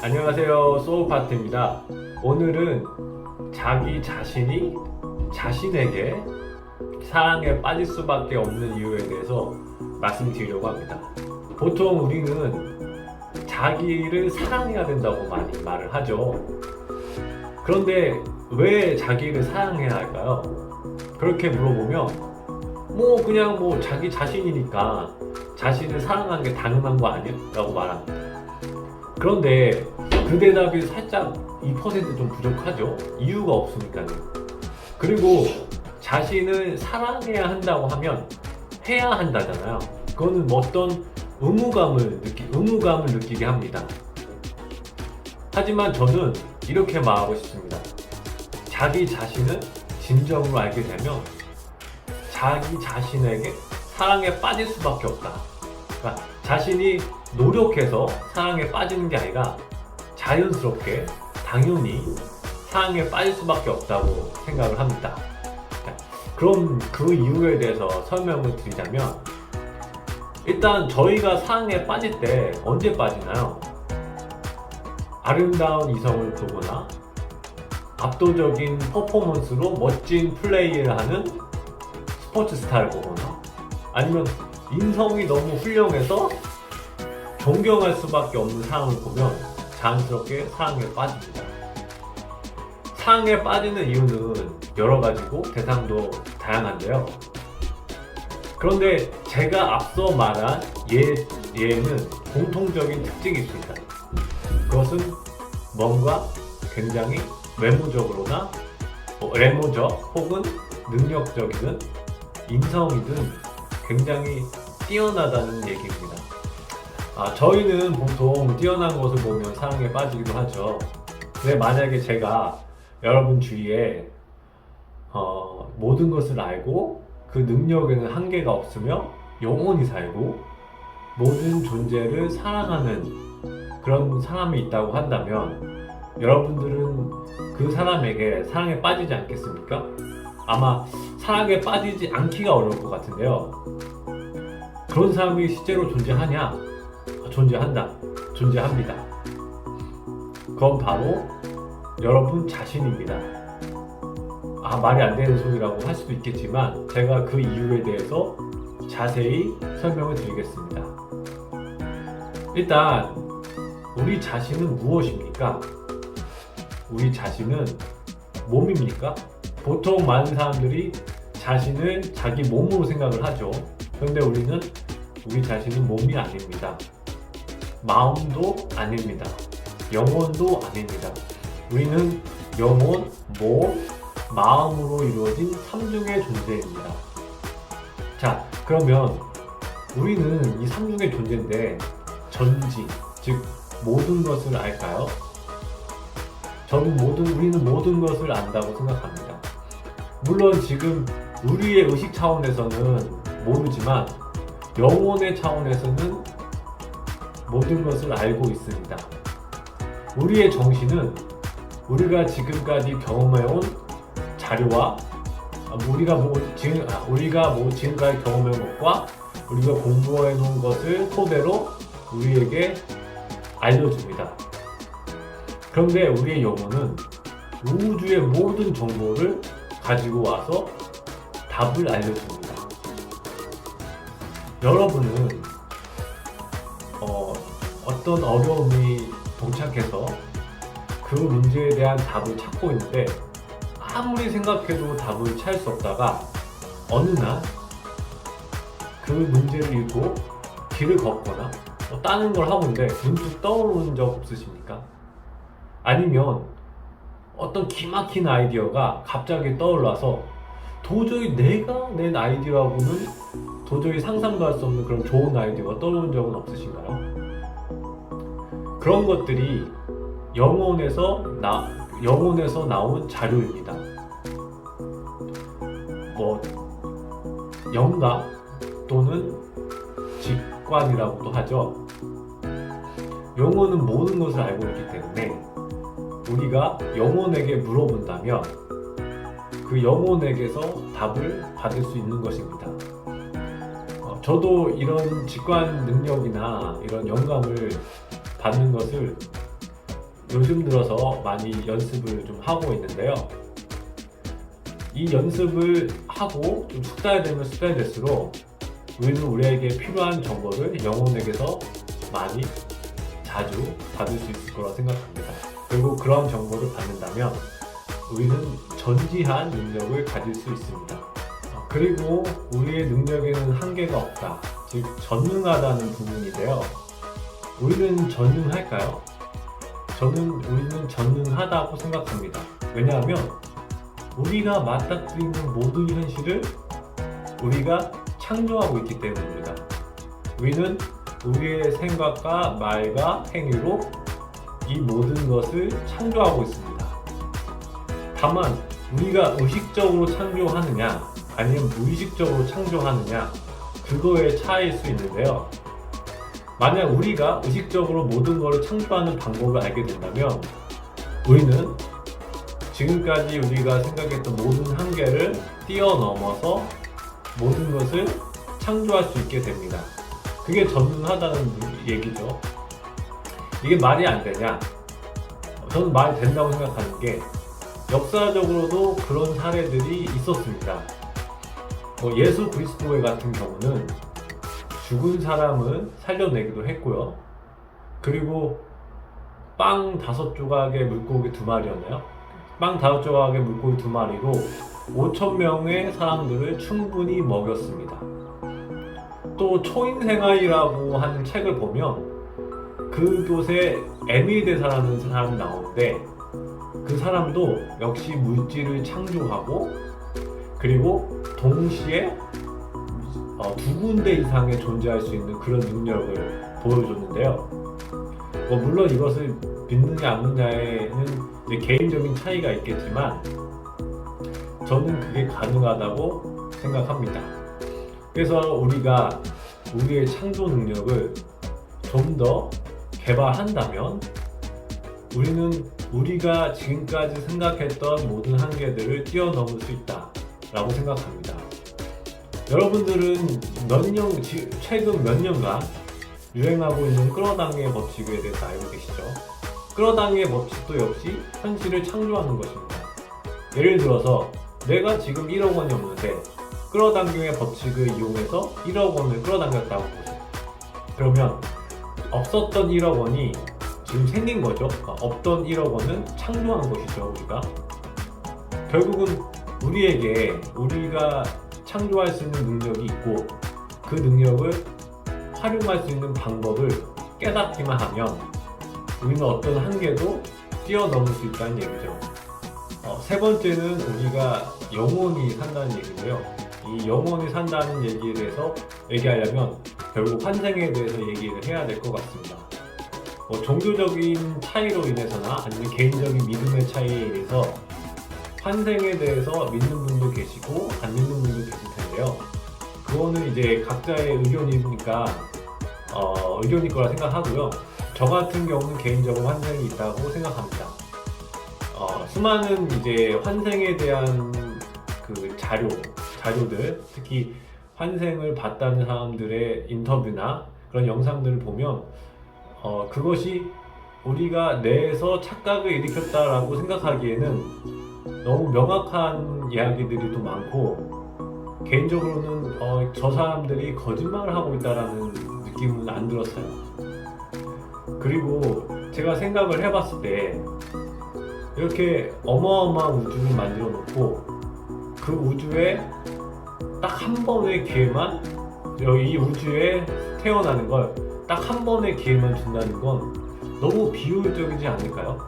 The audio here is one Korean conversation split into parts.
안녕하세요, 소우파트입니다. 오늘은 자기 자신이 자신에게 사랑에 빠질 수밖에 없는 이유에 대해서 말씀드리려고 합니다. 보통 우리는 자기를 사랑해야 된다고 많이 말을 하죠. 그런데 왜 자기를 사랑해야 할까요? 그렇게 물어보면 그냥 자기 자신이니까 자신을 사랑하는 게 당연한 거 아니야? 라고 말합니다. 그런데 그 대답이 살짝 2%좀 부족하죠. 이유가 없으니까요. 그리고 자신을 사랑해야 한다고 하면 해야 한다잖아요. 그거는 어떤 의무감을 느끼게 합니다. 하지만 저는 이렇게 말하고 싶습니다. 자기 자신을 진정으로 알게 되면 자기 자신에게 사랑에 빠질 수밖에 없다. 그러니까 자신이 노력해서 사랑에 빠지는 게 아니라 자연스럽게 당연히 사랑에 빠질 수밖에 없다고 생각을 합니다. 그럼 그 이유에 대해서 설명을 드리자면, 일단 저희가 사랑에 빠질 때 언제 빠지나요? 아름다운 이성을 보거나 압도적인 퍼포먼스로 멋진 플레이를 하는 스포츠 스타를 보거나, 아니면 인성이 너무 훌륭해서 존경할 수밖에 없는 사람을 보면 자연스럽게 사랑에 빠집니다. 사랑에 빠지는 이유는 여러 가지고 대상도 다양한데요. 그런데 제가 앞서 말한 예는 공통적인 특징이 있습니다. 그것은 뭔가 굉장히 외모적 혹은 능력적이든 인성이든 굉장히 뛰어나다는 얘기입니다. 저희는 보통 뛰어난 것을 보면 사랑에 빠지기도 하죠. 근데 만약에 제가 여러분 주위에 모든 것을 알고 그 능력에는 한계가 없으며 영원히 살고 모든 존재를 사랑하는 그런 사람이 있다고 한다면 여러분들은 그 사람에게 사랑에 빠지지 않겠습니까? 아마 사랑에 빠지지 않기가 어려울 것 같은데요. 그런 사람이 실제로 존재하냐? 존재합니다. 그건 바로 여러분 자신입니다. 말이 안 되는 소리라고 할 수도 있겠지만 제가 그 이유에 대해서 자세히 설명을 드리겠습니다. 일단 우리 자신은 무엇입니까? 우리 자신은 몸입니까? 보통 많은 사람들이 자신을 자기 몸으로 생각을 하죠. 그런데 우리는 우리 자신은 몸이 아닙니다. 마음도 아닙니다. 영혼도 아닙니다. 우리는 영혼, 몸, 마음으로 이루어진 3중의 존재입니다. 자, 그러면 우리는 이 3중의 존재인데 전지, 즉 모든 것을 알까요? 우리는 모든 것을 안다고 생각합니다. 물론 지금 우리의 의식 차원에서는 모르지만 영혼의 차원에서는 모든 것을 알고 있습니다. 우리의 정신은 우리가 지금까지 경험해온 자료와 우리가 지금까지 경험해온 것과 우리가 공부해놓은 것을 토대로 우리에게 알려줍니다. 그런데 우리의 영혼은 우주의 모든 정보를 가지고 와서 답을 알려줍니다. 여러분은 어떤 어려움이 도착해서 그 문제에 대한 답을 찾고 있는데 아무리 생각해도 답을 찾을 수 없다가 어느 날 그 문제를 읽고 길을 걷거나 다른 걸 하고 있는데 문득 떠오르는 적 없으십니까? 아니면 어떤 기막힌 아이디어가 갑자기 떠올라서 도저히 내가 낸 아이디어하고는 도저히 상상도 할 수 없는 그런 좋은 아이디어가 떠오른 적은 없으신가요? 그런 것들이 영혼에서 나온 자료입니다. 영감 또는 직관이라고도 하죠. 영혼은 모든 것을 알고 있기 때문에 우리가 영혼에게 물어본다면 그 영혼에게서 답을 받을 수 있는 것입니다. 저도 이런 직관 능력이나 이런 영감을 받는 것을 요즘 들어서 많이 연습을 좀 하고 있는데요. 이 연습을 하고 좀 숙달이 되면 숙달이 될수록 우리는 우리에게 필요한 정보를 영혼에게서 많이 자주 받을 수 있을 거라 생각합니다. 그리고 그런 정보를 받는다면 우리는 전지한 능력을 가질 수 있습니다. 그리고 우리의 능력에는 한계가 없다, 즉 전능하다는 부분인데요. 우리는 전능할까요? 우리는 전능하다고 생각합니다. 왜냐하면 우리가 맞닥뜨리는 모든 현실을 우리가 창조하고 있기 때문입니다. 우리는 우리의 생각과 말과 행위로 이 모든 것을 창조하고 있습니다. 다만 우리가 의식적으로 창조하느냐 아니면 무의식적으로 창조하느냐, 그거의 차이일 수 있는데요. 만약 우리가 의식적으로 모든 것을 창조하는 방법을 알게 된다면 우리는 지금까지 우리가 생각했던 모든 한계를 뛰어넘어서 모든 것을 창조할 수 있게 됩니다. 그게 전능하다는 얘기죠. 이게 말이 안 되냐? 저는 말이 된다고 생각하는 게, 역사적으로도 그런 사례들이 있었습니다. 예수 그리스도의 같은 경우는 죽은 사람을 살려내기도 했고요. 그리고 빵 5조각의 물고기 2마리였나요? 빵 5조각의 물고기 2마리로 5,000명의 사람들을 충분히 먹였습니다. 또 초인생아이라고 하는 책을 보면 그곳에 에미데사라는 사람이 나오는데, 그 사람도 역시 물질을 창조하고 그리고 동시에 2군데 이상에 존재할 수 있는 그런 능력을 보여줬는데요. 물론 이것을 믿느냐 안 믿느냐에는 이제 개인적인 차이가 있겠지만 저는 그게 가능하다고 생각합니다. 그래서 우리가 우리의 창조 능력을 좀 더 개발한다면 우리는 우리가 지금까지 생각했던 모든 한계들을 뛰어넘을 수 있다라고 생각합니다. 여러분들은 최근 몇 년간 유행하고 있는 끌어당기의 법칙에 대해서 알고 계시죠? 끌어당기의 법칙도 역시 현실을 창조하는 것입니다. 예를 들어서 내가 지금 1억 원이 없는데 끌어당기의 법칙을 이용해서 1억 원을 끌어당겼다고 보세요. 그러면 없었던 1억 원이 지금 생긴 거죠. 없던 1억 원은 창조한 것이죠. 우리가 결국은 우리가 창조할 수 있는 능력이 있고 그 능력을 활용할 수 있는 방법을 깨닫기만 하면 우리는 어떤 한계도 뛰어넘을 수 있다는 얘기죠. 세 번째는 우리가 영원히 산다는 얘기인데요. 이 영원히 산다는 얘기에 대해서 얘기하려면 결국 환생에 대해서 얘기를 해야 될 것 같습니다. 종교적인 차이로 인해서나 아니면 개인적인 믿음의 차이에 의해서 환생에 대해서 믿는 분도 계시고 안 믿는 분도 계실 텐데요. 그거는 이제 각자의 의견이니까 의견일 거라 생각하고요. 저 같은 경우는 개인적으로 환생이 있다고 생각합니다. 수많은 이제 환생에 대한 그 자료들, 특히 환생을 봤다는 사람들의 인터뷰나 그런 영상들을 보면 그것이 우리가 뇌에서 착각을 일으켰다라고 생각하기에는 너무 명확한 이야기들이 또 많고, 개인적으로는 저 사람들이 거짓말을 하고 있다라는 느낌은 안 들었어요. 그리고 제가 생각을 해봤을 때 이렇게 어마어마한 우주를 만들어 놓고 그 우주에 딱 한 번의 기회만, 이 우주에 태어나는 걸 딱 한 번의 기회만 준다는 건 너무 비효율적이지 않을까요?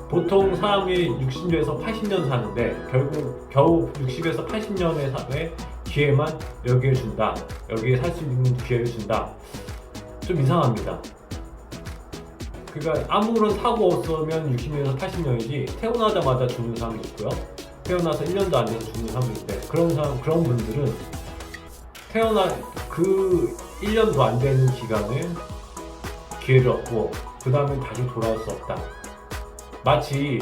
보통 사람이 60에서 80년 사는데 결국 겨우 60에서 80년의 기회만 여기에 준다, 여기에 살 수 있는 기회를 준다, 좀 이상합니다. 그러니까 아무런 사고 없으면 60년에서 80년이지 태어나자마자 죽는 사람도 있고요, 태어나서 1년도 안 돼서 죽는 사람도 있는데 그런 분들은 그 1년도 안 되는 기간을 기회를 얻고 그 다음에 다시 돌아올 수 없다. 마치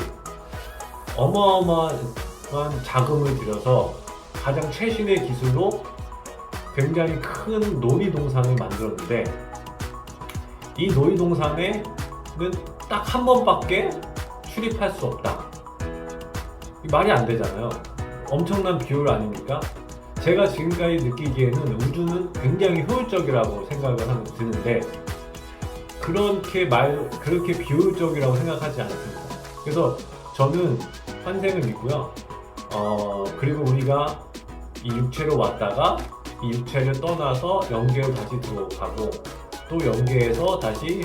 어마어마한 자금을 들여서 가장 최신의 기술로 굉장히 큰 놀이동산을 만들었는데 이 놀이동산에 딱 한 번밖에 출입할 수 없다. 말이 안 되잖아요. 엄청난 비효율 아닙니까? 제가 지금까지 느끼기에는 우주는 굉장히 효율적이라고 생각을 드는데 그렇게 비효율적이라고 생각하지 않습니다. 그래서 저는 환생을 믿고요. 그리고 우리가 이 육체로 왔다가 이 육체를 떠나서 영계로 다시 들어가고 또 영계에서 다시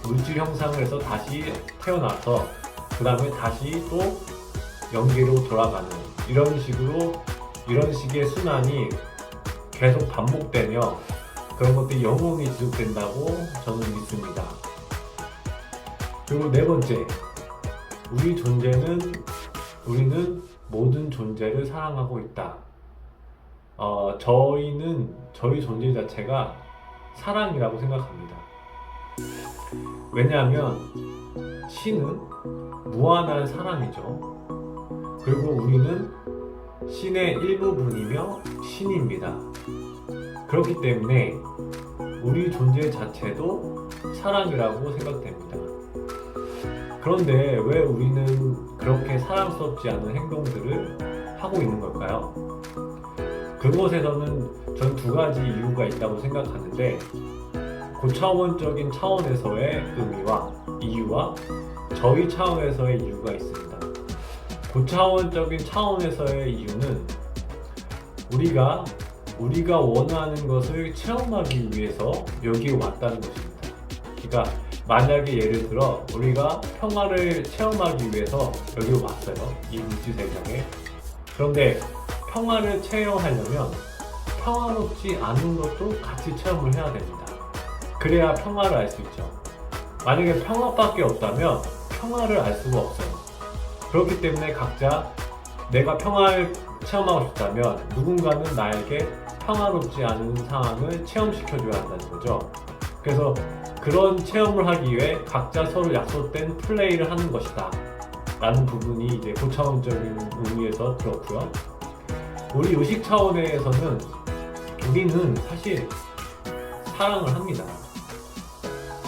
물질 형상을 해서 다시 태어나서 그 다음에 다시 또 영계로 돌아가는 이런 식의 순환이 계속 반복되며 그런 것들이 영원히 지속된다고 저는 믿습니다. 그리고 네 번째, 우리는 모든 존재를 사랑하고 있다. 저희 존재 자체가 사랑이라고 생각합니다. 왜냐하면 신은 무한한 사랑이죠. 그리고 우리는 신의 일부분이며 신입니다. 그렇기 때문에 우리 존재 자체도 사랑이라고 생각됩니다. 그런데 왜 우리는 그렇게 사랑스럽지 않은 행동들을 하고 있는 걸까요? 그것에서는 전 두 가지 이유가 있다고 생각하는데 고차원적인 차원에서의 의미와 이유와 저희 차원에서의 이유가 있습니다. 고차원적인 차원에서의 이유는 우리가 원하는 것을 체험하기 위해서 여기에 왔다는 것입니다. 그러니까 만약에 예를 들어 우리가 평화를 체험하기 위해서 여기 왔어요. 이 물질 세상에. 그런데 평화를 체험하려면 평화롭지 않은 것도 같이 체험을 해야 됩니다. 그래야 평화를 알 수 있죠. 만약에 평화밖에 없다면 평화를 알 수가 없어요. 그렇기 때문에 각자 내가 평화를 체험하고 싶다면 누군가는 나에게 평화롭지 않은 상황을 체험시켜줘야 한다는 거죠. 그래서 그런 체험을 하기 위해 각자 서로 약속된 플레이를 하는 것이다 라는 부분이 이제 고차원적인 의미에서 그렇고요. 우리 의식 차원에서는 우리는 사실 사랑을 합니다.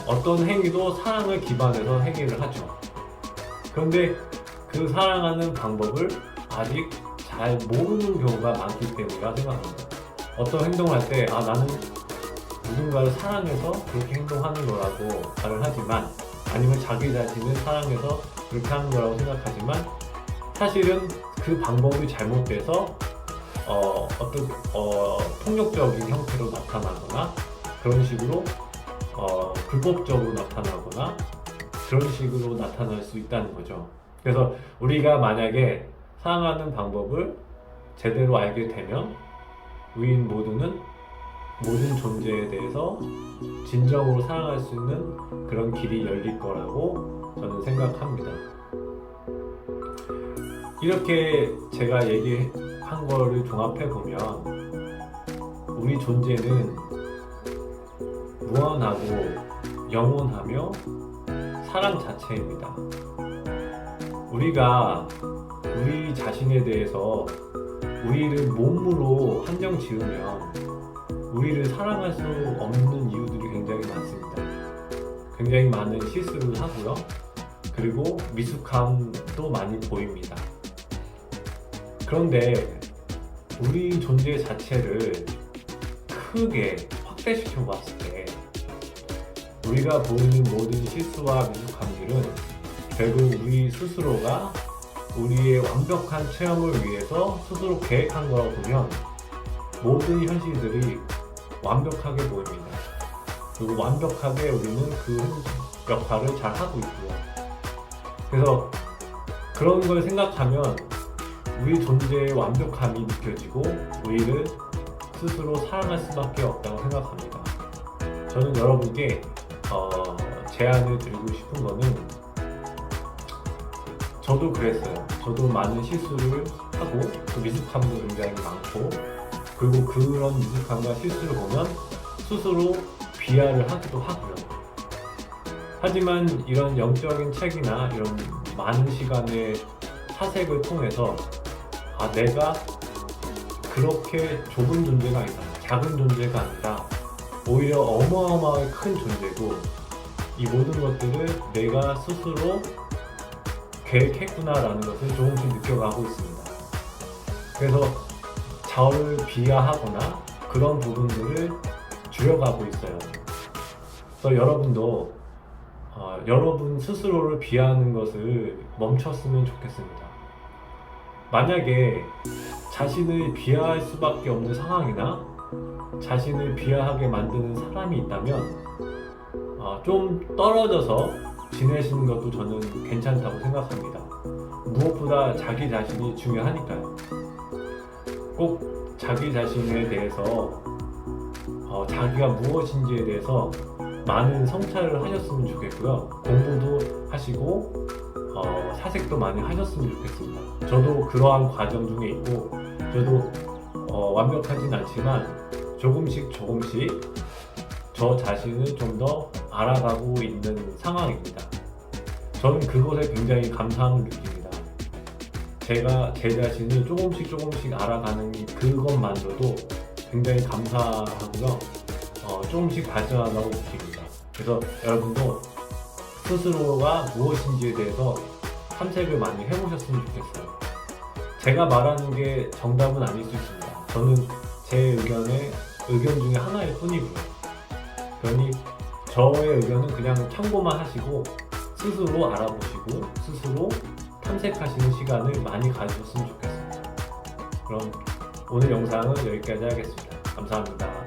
어떤 행위도 사랑을 기반해서 행위를 하죠. 그런데 그 사랑하는 방법을 아직 잘 모르는 경우가 많기 때문이라 생각합니다. 어떤 행동을 할 때 나는 누군가를 사랑해서 그렇게 행동하는 거라고 말을 하지만 아니면 자기 자신을 사랑해서 그렇게 하는 거라고 생각하지만 사실은 그 방법이 잘못돼서 어떤 폭력적인 형태로 나타나거나 그런 식으로 불법적으로 나타나거나 그런 식으로 나타날 수 있다는 거죠. 그래서 우리가 만약에 사랑하는 방법을 제대로 알게 되면 우리 모두는 모든 존재에 대해서 진정으로 사랑할 수 있는 그런 길이 열릴 거라고 저는 생각합니다. 이렇게 제가 얘기한 거를 종합해 보면 우리 존재는 무한하고 영원하며 사랑 자체입니다. 우리가 우리 자신에 대해서 우리를 몸으로 한정 지으면 우리를 사랑할 수 없는 이유들이 굉장히 많습니다. 굉장히 많은 실수를 하고요. 그리고 미숙함도 많이 보입니다. 그런데 우리 존재 자체를 크게 확대시켜 봤을 때 우리가 보이는 모든 실수와 미숙함들은 결국 우리 스스로가 우리의 완벽한 체험을 위해서 스스로 계획한 거라고 보면 모든 현실들이 완벽하게 보입니다. 그리고 완벽하게 우리는 그 역할을 잘 하고 있고요. 그래서 그런 걸 생각하면 우리 존재의 완벽함이 느껴지고 우리를 스스로 사랑할 수밖에 없다고 생각합니다. 저는 여러분께 제안을 드리고 싶은 거는 저도 그랬어요. 저도 많은 실수를 하고 또 미숙함도 굉장히 많고 그리고 그런 미숙함과 실수를 보면 스스로 비하를 하기도 하고요. 하지만 이런 영적인 책이나 이런 많은 시간의 사색을 통해서 내가 그렇게 좁은 존재가 아니다. 작은 존재가 아니라 오히려 어마어마하게 큰 존재고 이 모든 것들을 내가 스스로 계획했구나라는 것을 조금씩 느껴가고 있습니다. 그래서 저를 비하하거나 그런 부분들을 줄여가고 있어요. 그래서 여러분도 여러분 스스로를 비하하는 것을 멈췄으면 좋겠습니다. 만약에 자신을 비하할 수밖에 없는 상황이나 자신을 비하하게 만드는 사람이 있다면 좀 떨어져서 지내시는 것도 저는 괜찮다고 생각합니다. 무엇보다 자기 자신이 중요하니까요. 꼭 자기 자신에 대해서 자기가 무엇인지에 대해서 많은 성찰을 하셨으면 좋겠고요. 공부도 하시고 사색도 많이 하셨으면 좋겠습니다. 저도 그러한 과정 중에 있고 저도 완벽하진 않지만 조금씩 저 자신을 좀 더 알아가고 있는 상황입니다. 저는 그것에 굉장히 감사함을 느낍니다. 제가 제 자신을 조금씩 알아가는 그것만으로도 굉장히 감사하고요. 조금씩 발전한다고 느낍니다. 그래서 여러분도 스스로가 무엇인지에 대해서 탐색을 많이 해보셨으면 좋겠어요. 제가 말하는 게 정답은 아닐 수 있습니다. 저는 제 의견 중에 하나일 뿐이고요. 그러니 저의 의견은 그냥 참고만 하시고 스스로 알아보시고 스스로 탐색하시는 시간을 많이 가지셨으면 좋겠습니다. 그럼 오늘 영상은 여기까지 하겠습니다. 감사합니다.